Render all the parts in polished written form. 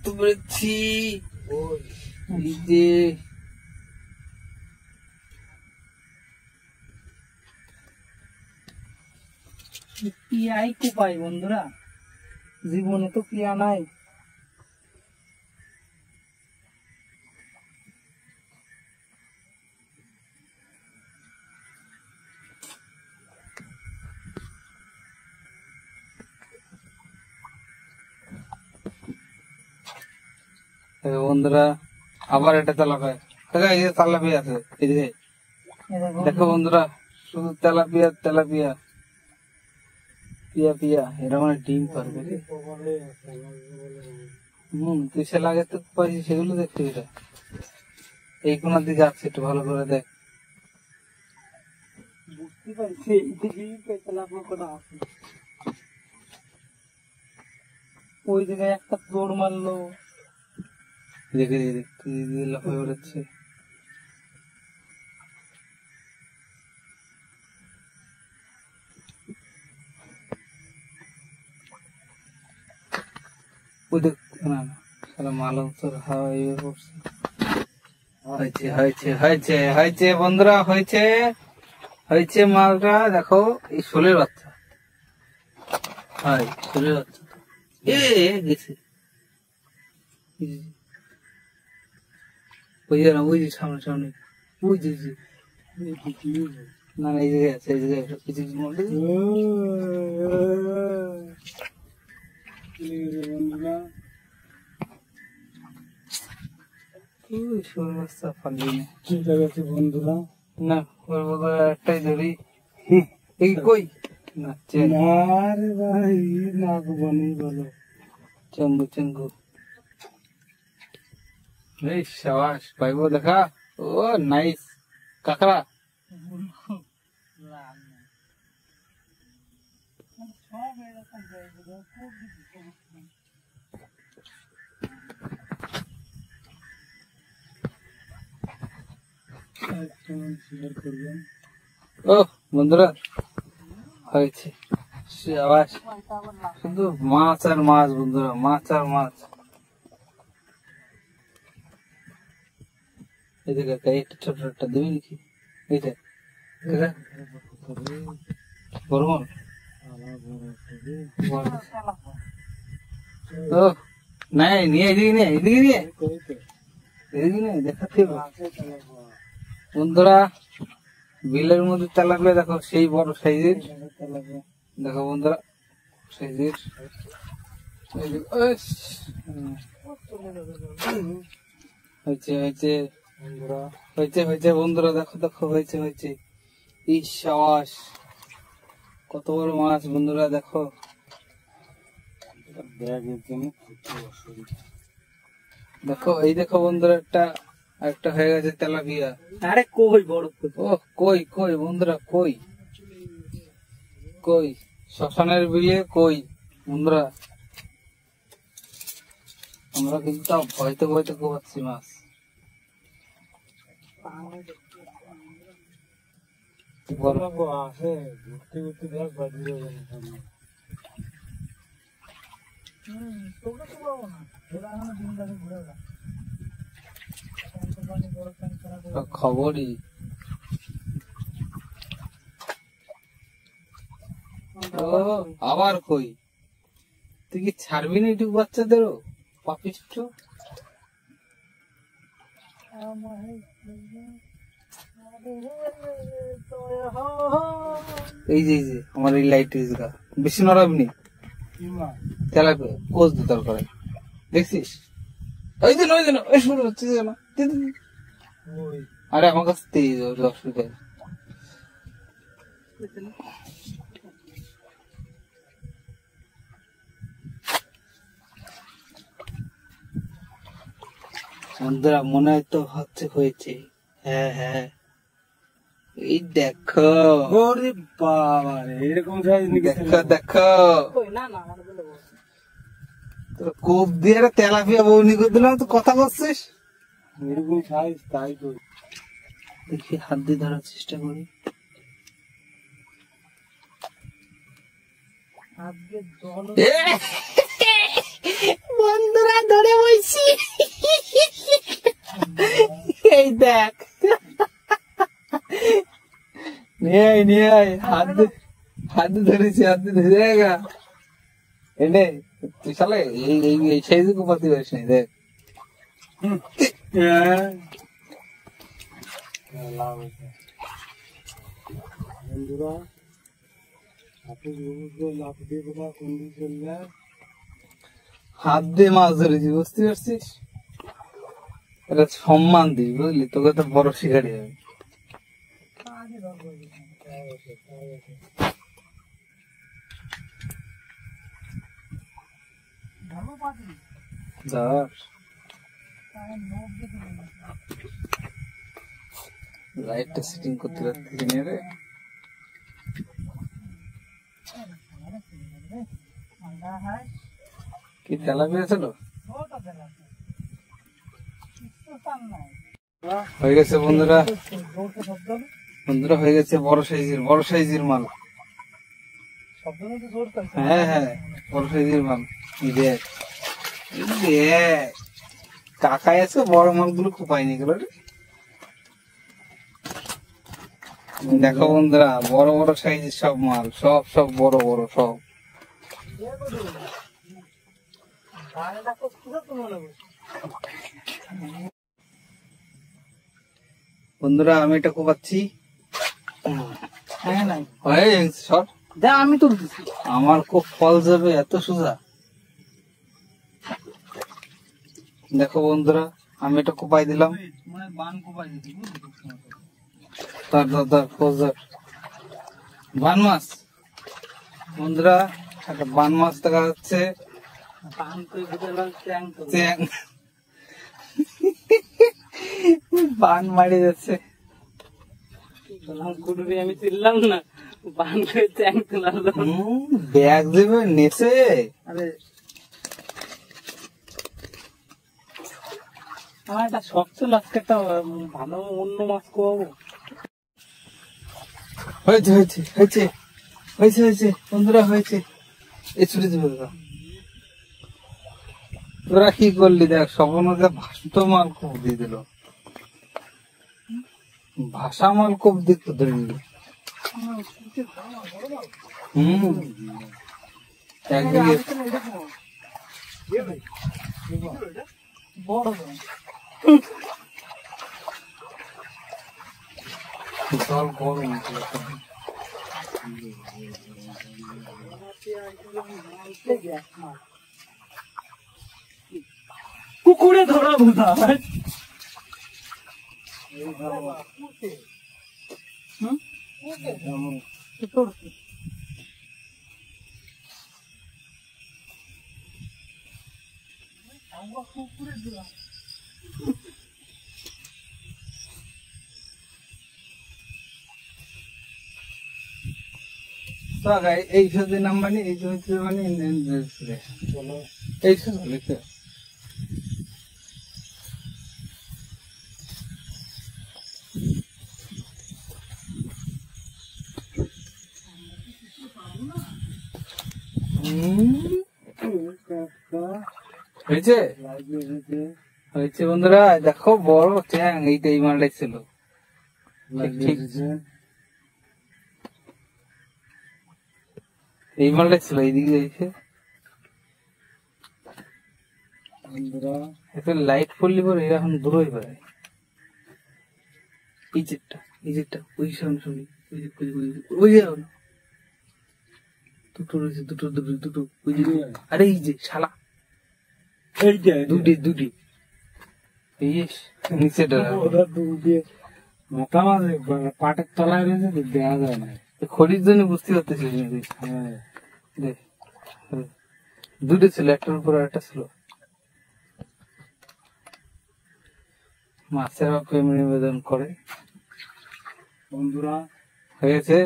ধরতে পেরেছি। এই যে পিয়াই কোপাই বন্ধুরা, জীবনে তো পিয়া নাই। বন্ধুরা আবার এটা তেলাপিয়া, এই যে তেলাপিয়া আছে, এই যে দেখো বন্ধুরা, শুধু তেলাপিয়া তেলাপিয়া, পিয়া পিয়া। এরা মানে ডিম পারবে। কিসে লাগে তো পাইছি সেগুলো দেখতে। এটা এই কোনার দিকে যাচ্ছে, একটু ভালো করে দেখ। বুঝতে পারছি ওই জায়গায় একটা দৌড় মারলো, দেখে লাফাই বেরোচ্ছে। ওই দেখ না, মাল তোর হাওয়া করছে। হয়েছে হয়েছে হয়েছে হয়েছে বন্ধুরা, হয়েছে হয়েছে মালটা। দেখো এই শোলের বাচ্চা, শোলের বাচ্চা গেছে। ওই যে ওই যে সামনে সামনে, ওই যে না এই জায়গায় আছে, এই জায়গায় বন্ধুরা। না একটাই ধরি, এই কই না ভাই, নাক বনি বলো চেঙ্গু চেঙ্গু। এই সাবাস পাইবো দেখা। ও নাইস কাঁকড়া। ও বন্ধুরা হয়েছে, সাবাস। শুধু মাছ আর মাছ বন্ধুরা, মাছ আর মাছ। এই যে কাকা একটা ছোট একটা দেবে নাকি? এইটা বড় মাল। ও নাই নিয়ে এদিকে নিয়ে, এদিকে নিয়ে, এদিকে নিয়ে দেখাতে বন্ধুরা। বিলের মধ্যে তেলাপিয়া দেখো, সেই বড় সাইজের। দেখো বন্ধুরা সাইজের, হয়েছে হয়েছে বন্ধুরা, হয়েছে হয়েছে বন্ধুরা। দেখো দেখো হয়েছে হয়েছে। এই সাবাস, কত বড় মাছ বন্ধুরা। দেখো দেখো এই দেখো বন্ধুরা, একটা হয়ে গেছে তেলাপিয়া। আরে কই বড়, ও কই কই বন্ধুরা, কই কই শ্মশানের বিলে কই বন্ধুরা। আমরা কিন্তু তাও ভয়তে ভয়তে কোপাচ্ছি মাছ। খবরই আবার কই, তুই কি ছাড়বি না একটু বাচ্চাদেরও পাপিষ্ট। এই যে আমার এই লাইট বেশি নড়াবনি, তেলাপিয়া কোচ দিতে করে দেখছিস। ওই দিন ওই শুরু হচ্ছে যে না, আরে আমার কাছে তেজ অসুবিধা। বন্ধুরা মনে হয় তো হচ্ছে হয়েছে। হ্যাঁ হ্যাঁ এই দেখো, ওরে বাবা এরকম দেখো দেখো, কোপ দিয়ে তেলাপিয়া বউনি করে দিলাম। তো কথা বলছিস এরকম সাইজ, তাই তো দেখি হাত দিয়ে ধরার চেষ্টা করি। বন্ধুরা ধরে বইছে। দেখ নিয়ে আয় নিয়ে আয় হাত ধরেছি দেখা এনে তুই শালে এই সাইজে কোপাতে পারিস নি দেখ বন্ধুরা হাত দিয়ে মাছ ধরেছি বুঝতে পারছিস এটা সম্মান দিই বুঝলি তোকে তো বড় শিকারি হবে ধর লাইটটা সেটিং করতে পারতেছি না রে কি তেলাপিয়া ছিল হয়ে গেছে বন্ধুরা হয়ে গেছে বড় সাইজের মাল হ্যাঁ হ্যাঁ বড় সাইজের মাল দেখ কাকাই আছে বড় মালগুলো কোপায়নি গেল রে দেখো বন্ধুরা বড় বড় সাইজের সব মাল সব বড় বড় সব বন্ধুরা আমি এটা কোপাচ্ছি আমি তো আমার খুব ফল যাবে এত সোজা দেখো বন্ধুরা আমি এটা কোপাই দিলাম বান মাছ বন্ধুরা একটা বান মাছ দেখা যাচ্ছে বান মারি যাচ্ছে আমি তুললাম না বান করে চ্যাং তুলাম ব্যাগ দেবে নেচে আরে আমার একটা শখ ছিল আজকে একটা ভালো অন্য মাছ খাওয়াবো হয়েছে বন্ধুরা হয়েছে এই ছুটি দেবে তোরা কি করলি দেখ সপনকে ভাসত মাল খুব দিয়ে দিল ভাষা মাল খুব দিত ধরে নিল একদিকে জল গরম কুকুরে ধরা বোঝা এই সাথে নাম্বার নেই এই জমিতে মানে এই সাথে হয়েছে বন্ধুরা দেখো বড় চ্যাং এইটা এই মালটাই ছিল এই মালটাই ছিল এইদিকে এসে লাইট পড়লি পরে এখন দূর হয়ে পারে এই যেটা ওই সামনে শুনি ওই দুটো রয়েছে দুটো আরে এই যে শালা দুটি নিচেটা মাথা মাঝে পাটের তলায় রয়েছে দেখা যায় না খড়ির জন্য বুঝতে পারতেছিস দুটো ছিল একটার উপর একটা ছিল মাছের প্রেম নিবেদন করে বন্ধুরা হয়েছে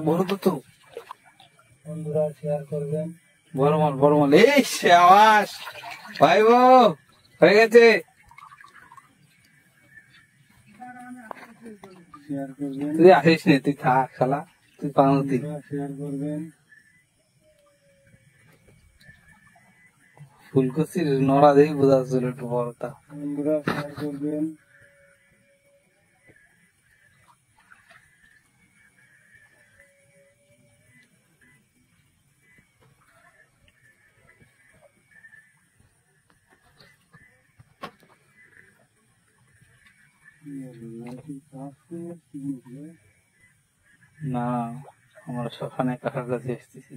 বড় তো বন্ধুরা শেয়ার করবেন বড় মাল এই শাবাশ ভাই হয়ে গেছে শেয়ার করবেন তুই আসিস নি তুই থাক শালা তুই পাউতি শেয়ার করবেন ফুলকপির নড়া দেখে বোঝা যাচ্ছিল একটু বড়টা। বন্ধুরা শেয়ার করবেন। না, আমরা সখানে কাকার কাছে এসেছি।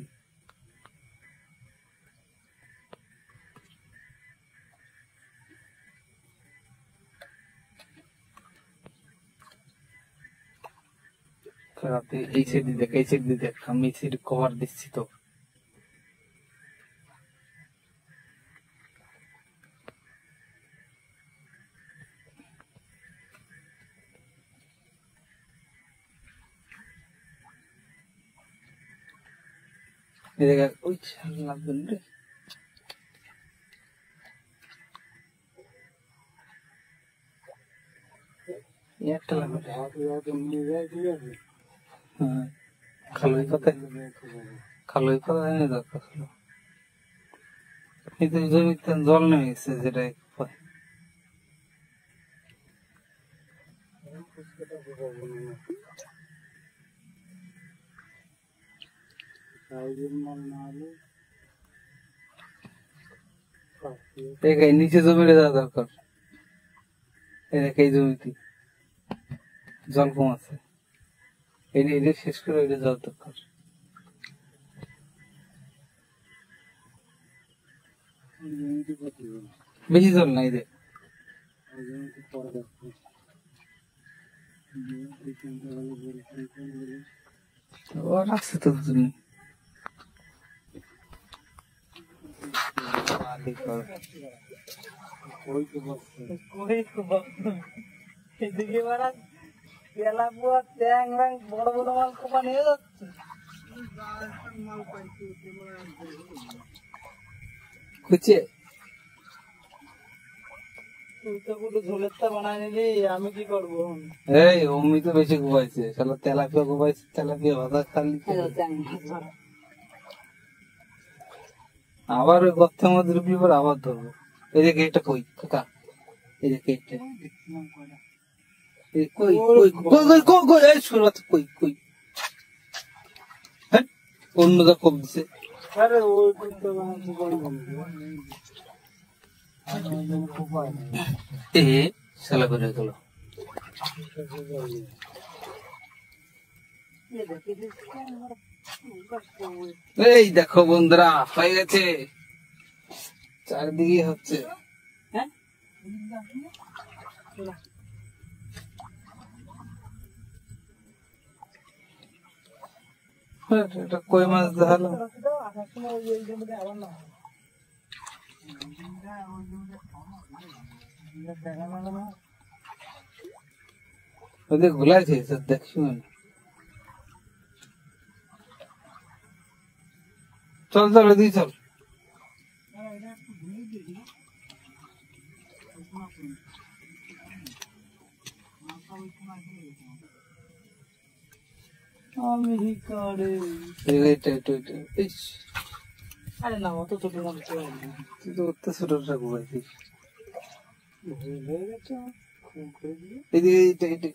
এই সাইড দিয়ে দেখ, এই সাইড দিয়ে দেখ, আমি এই সাইড কভার দিচ্ছি তো। এই দেখ, ওই লাগবে রে, একটা লাগবে। হ্যাঁ, খালুই পাতা, খালুই পাতা এনে দরকার ছিল। কিন্তু জমিতে জল নেমে গেছে, যেটা নিচে জমিতে যাওয়া দরকার। এই দেখ, এই জমিতে জল কম আছে, এটা শেষ করে এটা যাওয়া দরকার। বেশি জল নাই রে, রাখছে তো জন্য। এদিকে মারা তেলা পুয়া ট্যাং ম্যাং বড় বড় মাল কোপা নিয়ে যাচ্ছে। খুঁজছে তুই তো পুরো ঝোলের তা বানাই নিলি, আমি কি করবো? এই অমনি তো বেশি ঘুমাইছে, শালা তেলাপিয়া ঘুমাইছে, তেলাপিয়া ভাজা খালি। আবার ওই গর্তের মধ্যে ঢুকলি পরে আবার ধরবো। এই যে গেটটা কই কাকা, এই যে গেটটা কই কই কই কই কই, এই শুরু কই কই, হ্যাঁ অন্যটা কম দিছে। আরে ওই তো বড় এ শালা করে গেল। এই দেখো বন্ধুরা, হয়ে গেছে, চারদিকে হচ্ছে। এটা কই মাছ দেখালো, ওদের ঘুলাইছে দেখছি। চল চল এদিকে চল। আরে না, অত ছোট মাছ তুই তো অত ছোটটা ঘুমাইছিস। এদিকে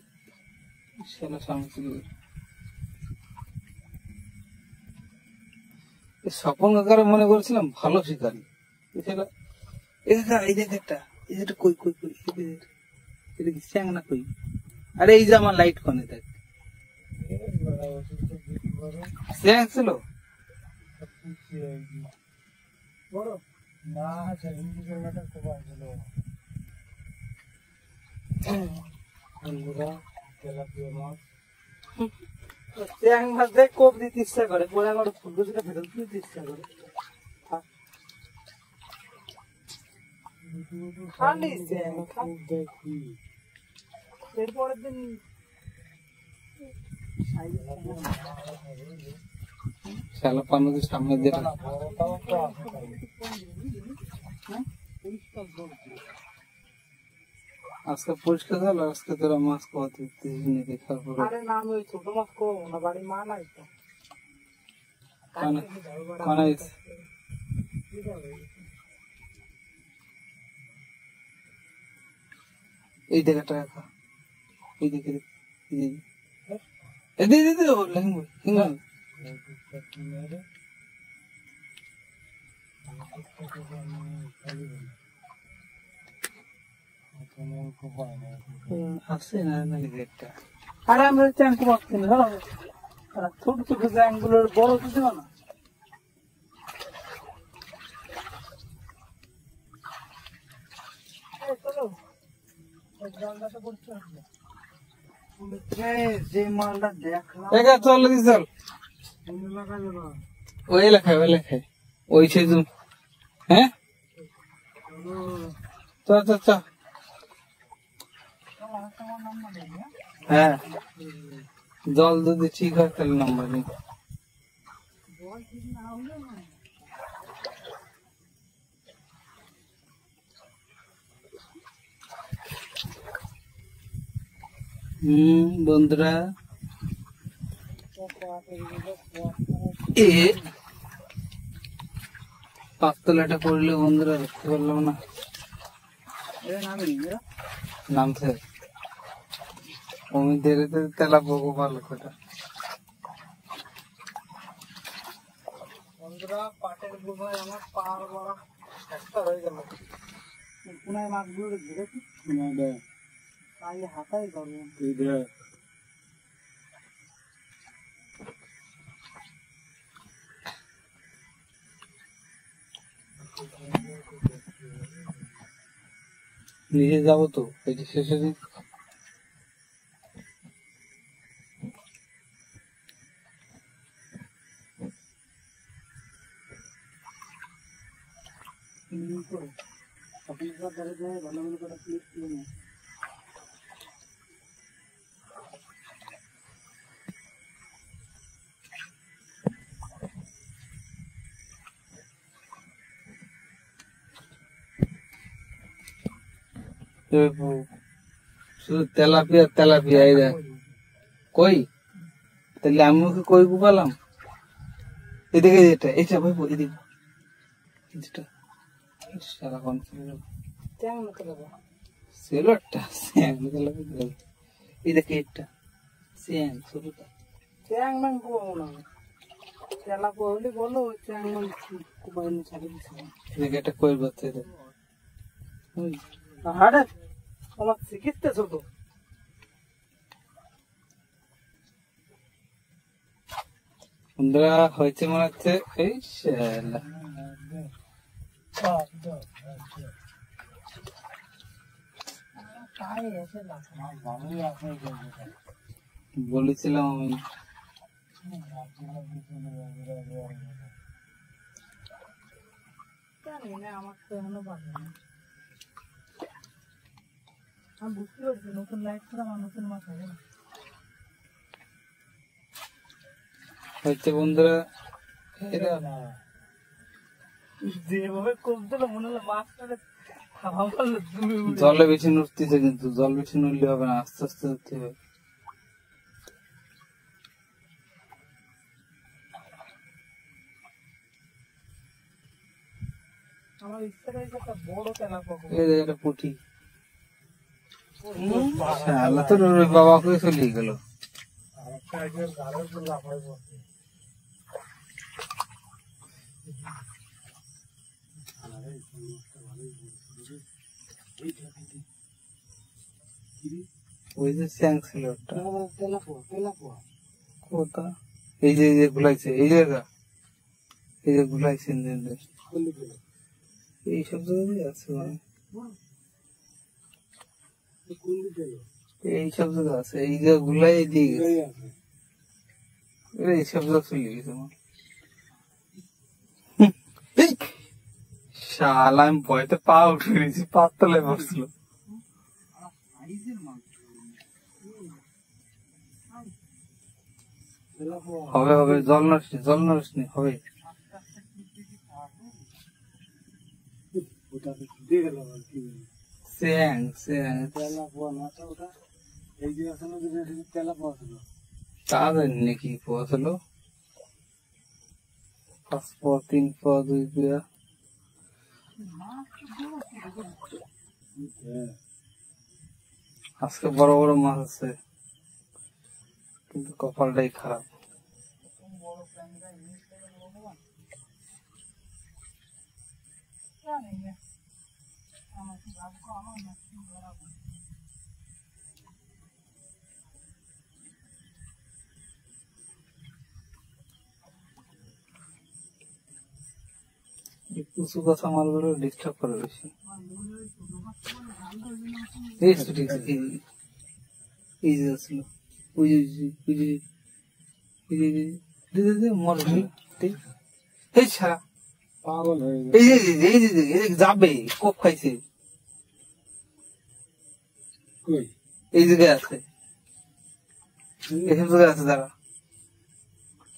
শালা সামনে ছিল। স্বপন কাকারে মনে করেছিলাম ভালো শিকারী, এই দেখ একটা, এই যেটা কই কই কই, এটা কি স্যাং না কই? আরে এই যে আমার লাইট কনে দেখ, স্যাং ছিল বড় না, সেদিন কোপাই ছিল। বন্ধুরা তেলাপিয়া মাছ, ট্যাং মাছ দেখ কোপ দিতে ইচ্ছা করে, পোড়া করে ফুলকপিটা ফেরত দিতে ইচ্ছা করে। খালি ট্যাং দেখি এরপরের দিন শালা পানুদের সামনে দিয়ে আজকে পরিষ্কার হলো। আজকে তোরা মাছ খাওয়াতে দেখার পরে আরে না, আমি ওই ছোট মাছ করবো না, বাড়ি মা নাই তো। এই জায়গাটা রাখা, এই দিকে এদিকে হিঙ্গল আছে না একটা। আরে আমরা ট্যাঙ্ক পাচ্ছি না জানো, ছোট ছোট ট্যাঙ্ক গুলোর বড় কিছু না। যে মালটা দেখলাম চল দি চল ওই এলাকায় ওই সেই হ্যাঁ চ চ চ হ্যাঁ জল যদি ঠিক হয় তাহলে নাম্বার নেই। বন্ধুরা পাঁচতলাটা পড়লে বন্ধুরা দেখতে পারলাম না, নামছে অমিদের তেলা বকো ভালো কথা। বন্ধুরা পাটের গুহায় আমার পার বড় একটা হয়ে গেল। কোনায় মাছগুলো ধরেছি তাই হাতাই করবো। নিজে যাবো তো এই যে শেষে দিন ভালো ভালো করে ক্লিক করে নেয়। শুধু তেলাপিয়া এই দেখ কই, তাহলে আমি ওকে কই গুপালাম এদিকে, এটা এটা ভাই এদিকে সারাক্ষণ ছিল একটা এই দেখে এটা স্যাং ছোটটা চ্যাং ম্যাং করবো না, তেলা পড়লে বলো চ্যাং ম্যাং কুবাইনি ছাড়ে দিচ্ছে। এদিকে একটা কই বাচ্চা হাড়ে আমার চিকিৎসা ছোট বন্ধুরা হয়েছে মনে হচ্ছে এই শালা বলেছিলাম আমি আমার তো এখনো পাবে না। আমি বুঝতে পারছি নতুন লাইট ছাড়া আমার নতুন মাছ হবে না। হচ্ছে বন্ধুরা যেভাবে কোপ দিল মনে হলো মাছটা জলে বেশি নড়তেছে, কিন্তু জল বেশি নড়লে হবে না, আস্তে আস্তে ধরতে হবে। আমার ইচ্ছা রয়েছে একটা বড় তেলা পাবো। এই দেখ একটা পুঁটি, শালা তো ওর বাবাকে চলে গেল। ওই যে স্যাং ছিল একটা কোথা, এই যে গুলাইছে এই জায়গা, এই যে গুলাইছে এই সব জায়গায় আছে মানে এই সব জায়গা আছে, এই যে গুলাই দিয়ে গেছে এই সব জায়গা চলে গেছে আমার। শালা আমি ভয়তে পা উঠে গেছি, পাঁচ তলায় বসছিল। হবে হবে জল নড়িস নি হবে। স্যাং তা জানি নাকি পৌঁছালো 5 পর 3 পর 2 দিয়া আজকে বড় বড় মাছ আছে, কিন্তু কপালটাই খারাপ। বড় প্যান্ডা ইংলিশ করে ভগবান জানি না আমার কি ভাগ্য আমার নাকি বরাবর কিছু কথা মালগুলো ডিস্টার্ব করে বেশি। এই ছুটি এই যে আসলো ওই যে মরবে এই ছাড়া পাগল হয়ে গেছে। এই যে যাবে কোপ খাইছে কই? এই জায়গায় আছে, এসব জায়গায় আছে দাঁড়া,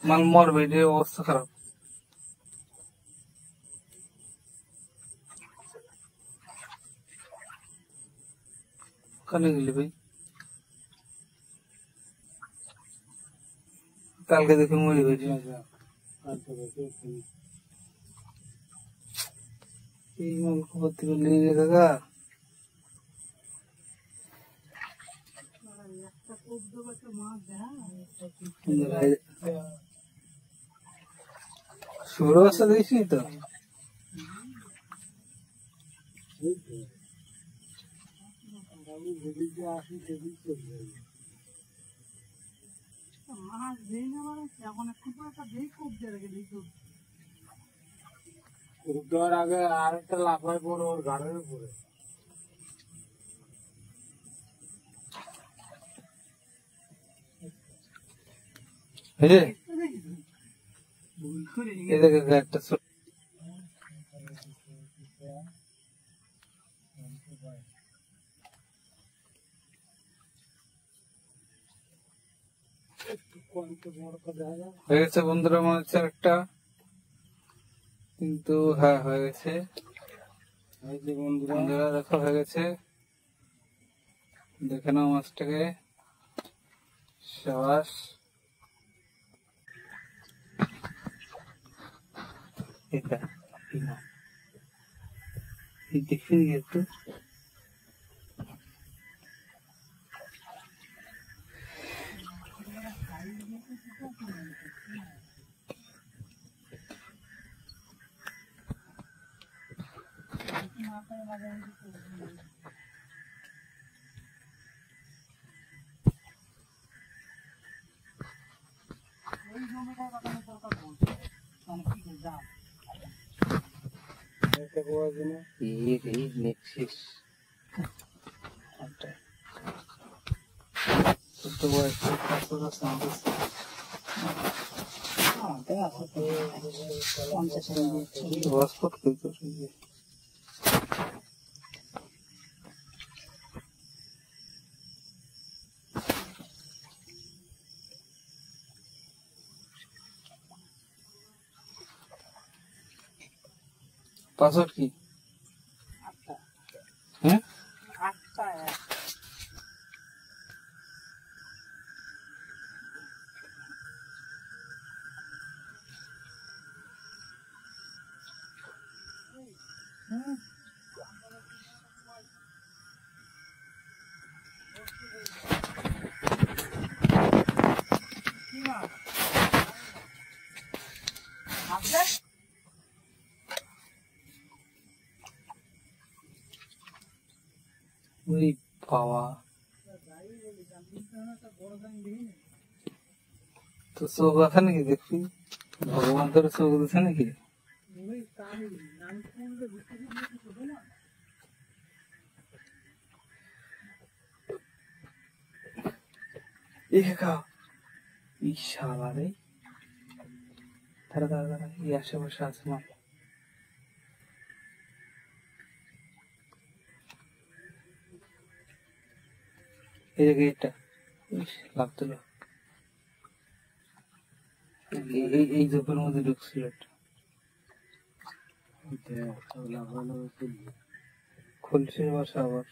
মাল মরবে, এটার অবস্থা খারাপ। কানে গেলি ভাই, কালকে দেখে মরি হয়েছে। এই মাল খবর থেকে নিয়ে গে কাকা, একটা কোপ দেবো একটা মাছ শুরু আসা দেখছি তো, মাছ দেই না মানে এখন একটু পরে একটা দেই কোপ দিয়ে রেখে দিই তো দেওয়ার আগে আরেকটা লাফায় পড়ে ওর ঘাড়ের উপরে। ভুল করে এদিকে একটা ছোট হয়ে গেছে বন্ধুরা, মনে হচ্ছে একটা, কিন্তু হ্যাঁ হয়ে গেছে বন্ধুরা, দেখো হয়ে গেছে, দেখে নাও মাছটাকে, সাবাস। এটা দেখবি একটু, ওই জমিটার কথা আমি সরকার বলছি মানে কি করে দাম এই নেক্সিস ছোট বয়স পাসওয়ার্ড কি? হ্যাঁ, 8টা ওই বাবা, তো চোখ আছে নাকি দেখবি, ভগবান তোর চোখ দিচ্ছে নাকি? শালা রে, দাঁড়া দাঁড়া দাঁড়া, এই আশেপাশে আছে মাল, এই জায়গায় এটা লাভ দিল, এই জোপের মধ্যে ঢুকছিল একটা, খুলছে বাসা আবার।